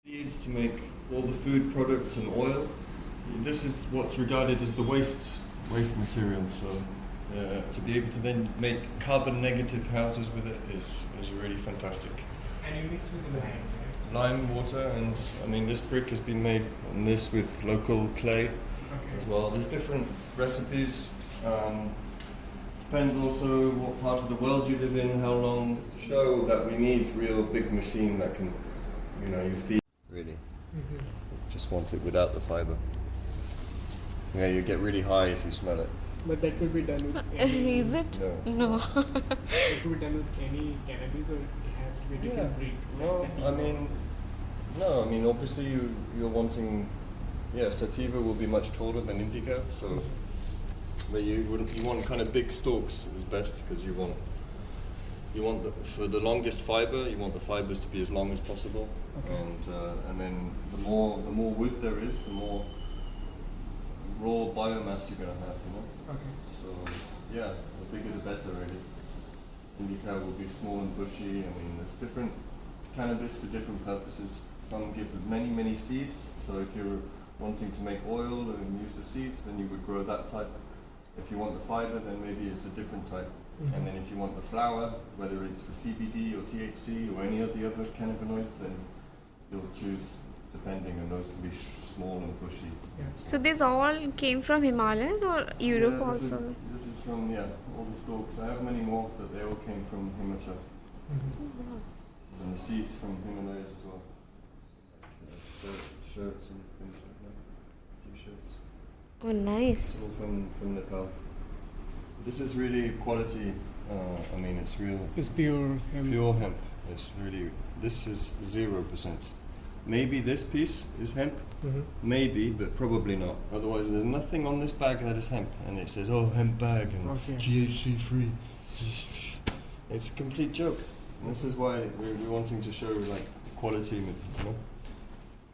Seeds to make all the food products and oil. This is what's regarded as the waste material. So to be able to then make carbon negative houses with it is really fantastic. And you mix with lime, right? Lime, water, and I mean this brick has been made on this with local clay as well. There's different recipes. Depends also what part of the world you live in, how long. To show that we need real big machine that can, you feed. Really, just want it without the fiber. Yeah, you get really high if you smell it. But that could be done with any... Is it? No. It could be done with any cannabis, or it has to be a different breed? No, I mean obviously you're wanting, sativa will be much taller than indica, so but you want kind of big stalks is best, because you want for the longest fiber, you want the fibers to be as long as possible. Okay. And then the more wood there is, the more raw biomass you're gonna have, Okay. So the bigger the better, really. Indica will be small and bushy. I mean, there's different cannabis for different purposes. Some give many seeds. So if you're wanting to make oil and use the seeds, then you would grow that type. If you want the fiber, then maybe it's a different type. And then if you want the flower, whether it's for CBD or THC or any of the other cannabinoids, then you'll choose depending, and those can be small and bushy. Yeah. So this all came from Himalayas or Europe also? This is from all the stalks. I have many more, but they all came from Himachal. And the seeds from Himalayas as well. Shirts and things like that. T-shirts. Oh, nice. It's all from Nepal. This is really quality. I mean, it's real. It's pure hemp. Pure hemp. It's really. This is 0%. Maybe this piece is hemp. Maybe, but probably not. Otherwise, there's nothing on this bag that is hemp, and it says, "Oh, hemp bag and THC free." It's a complete joke. And this is why we're wanting to show like quality.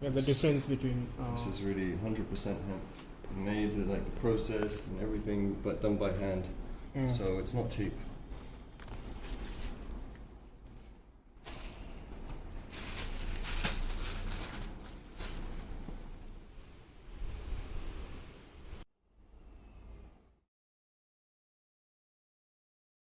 Yeah, the difference between. This is really 100% hemp, made like processed and everything, but done by hand. So it's not cheap.